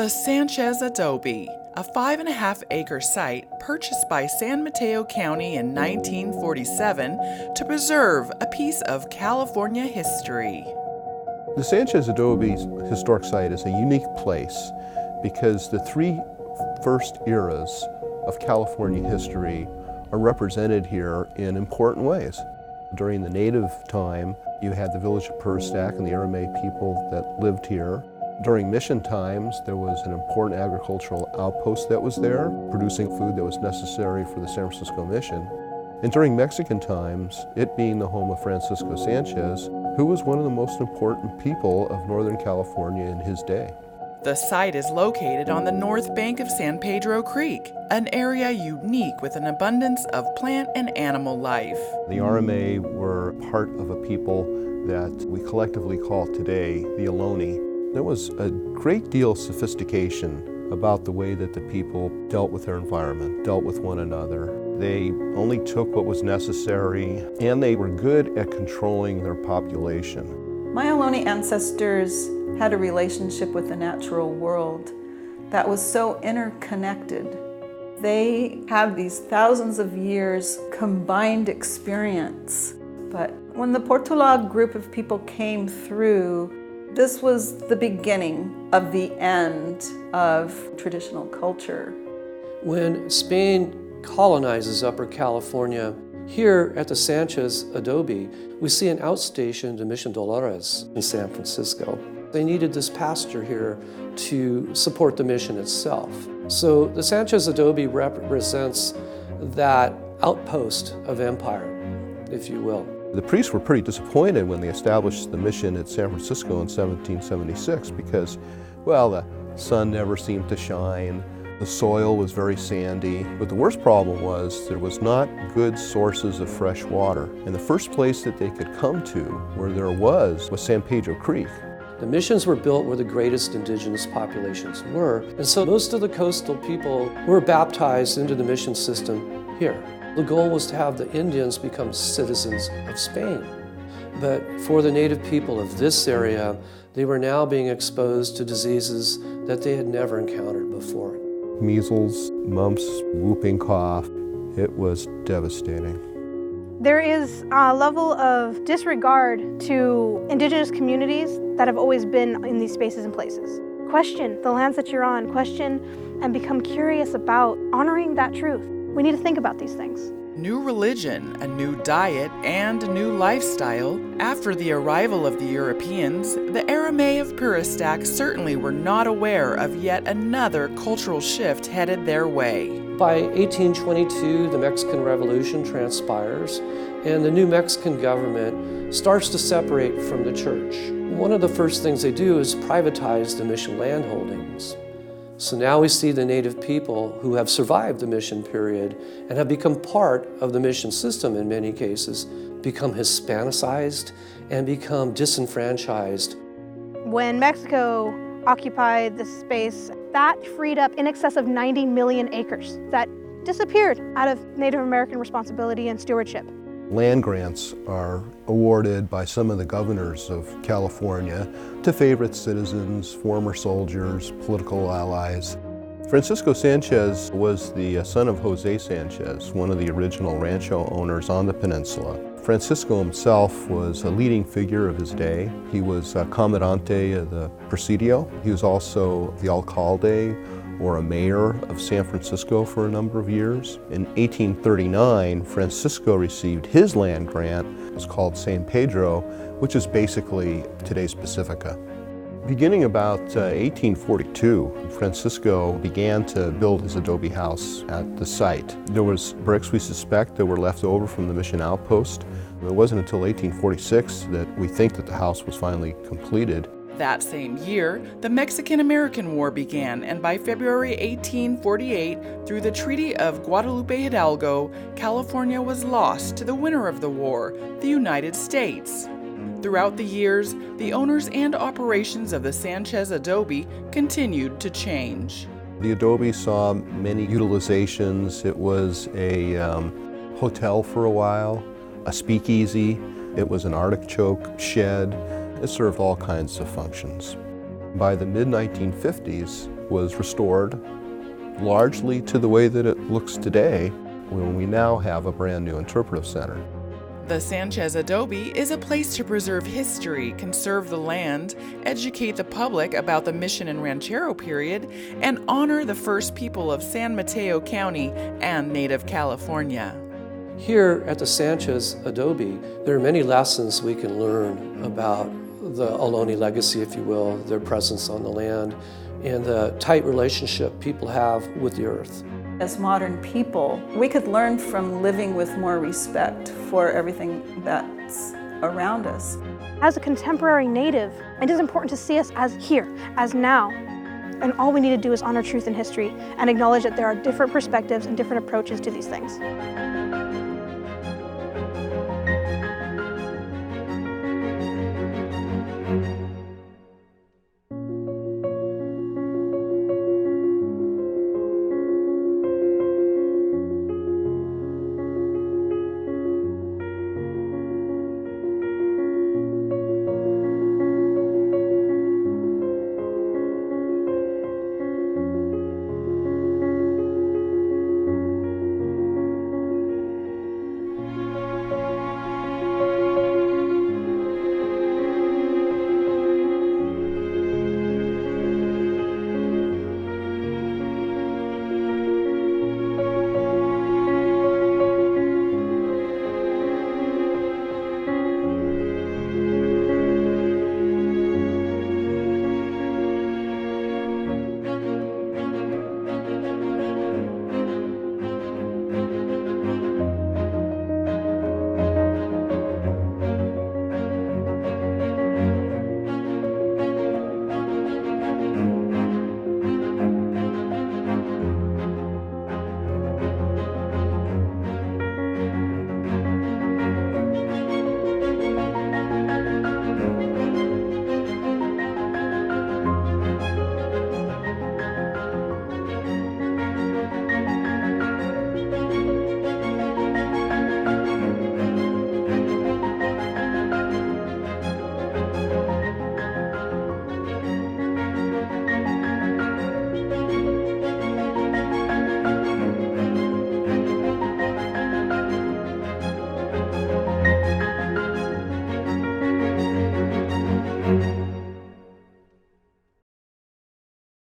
The Sanchez Adobe, a 5.5-acre site purchased by San Mateo County in 1947 to preserve a piece of California history. The Sanchez Adobe historic site is a unique place because the three first eras of California history are represented here in important ways. During the native time, you had the village of Puristac and the Aramay people that lived here. During mission times, there was an important agricultural outpost that was there, producing food that was necessary for the San Francisco mission. And during Mexican times, it being the home of Francisco Sanchez, who was one of the most important people of Northern California in his day. The site is located on the north bank of San Pedro Creek, an area unique with an abundance of plant and animal life. The Aramay were part of a people that we collectively call today the Ohlone. There was a great deal of sophistication about the way that the people dealt with their environment, dealt with one another. They only took what was necessary, and they were good at controlling their population. My Ohlone ancestors had a relationship with the natural world that was so interconnected. They have these thousands of years combined experience. But when the Portola group of people came through, this was the beginning of the end of traditional culture. When Spain colonizes Upper California, here at the Sanchez Adobe, we see an outstation to Mission Dolores in San Francisco. They needed this pasture here to support the mission itself. So the Sanchez Adobe represents that outpost of empire, if you will. The priests were pretty disappointed when they established the mission at San Francisco in 1776 because, well, the sun never seemed to shine, the soil was very sandy, but the worst problem was there was not good sources of fresh water. And the first place that they could come to where there was San Pedro Creek. The missions were built where the greatest indigenous populations were, and so most of the coastal people were baptized into the mission system here. The goal was to have the Indians become citizens of Spain. But for the native people of this area, they were now being exposed to diseases that they had never encountered before. Measles, mumps, whooping cough, it was devastating. There is a level of disregard to indigenous communities that have always been in these spaces and places. Question the lands that you're on, question and become curious about honoring that truth. We need to think about these things. New religion, a new diet, and a new lifestyle. After the arrival of the Europeans, the Aramay of Puristac certainly were not aware of yet another cultural shift headed their way. By 1822, the Mexican Revolution transpires, and the new Mexican government starts to separate from the church. One of the first things they do is privatize the mission land holdings. So now we see the native people who have survived the mission period and have become part of the mission system in many cases, become Hispanicized and become disenfranchised. When Mexico occupied this space, that freed up in excess of 90 million acres that disappeared out of Native American responsibility and stewardship. Land grants are awarded by some of the governors of California to favorite citizens, former soldiers, political allies. Francisco Sanchez was the son of Jose Sanchez, one of the original rancho owners on the peninsula. Francisco himself was a leading figure of his day. He was Comandante of the Presidio. He was also the alcalde or a mayor of San Francisco for a number of years. In 1839, Francisco received his land grant. It was called San Pedro, which is basically today's Pacifica. Beginning about 1842, Francisco began to build his adobe house at the site. There was bricks, we suspect, that were left over from the mission outpost. It wasn't until 1846 that we think that the house was finally completed. That same year, the Mexican-American War began, and by February 1848, through the Treaty of Guadalupe Hidalgo, California was lost to the winner of the war, the United States. Throughout the years, the owners and operations of the Sanchez Adobe continued to change. The Adobe saw many utilizations. It was a hotel for a while, a speakeasy, it was an artichoke shed. It served all kinds of functions. By the mid-1950s, was restored largely to the way that it looks today when we now have a brand new interpretive center. The Sanchez Adobe is a place to preserve history, conserve the land, educate the public about the Mission and Ranchero period, and honor the first people of San Mateo County and native California. Here at the Sanchez Adobe, there are many lessons we can learn about the Ohlone legacy, if you will, their presence on the land, and the tight relationship people have with the earth. As modern people, we could learn from living with more respect for everything that's around us. As a contemporary native, it is important to see us as here, as now. And all we need to do is honor truth and history and acknowledge that there are different perspectives and different approaches to these things.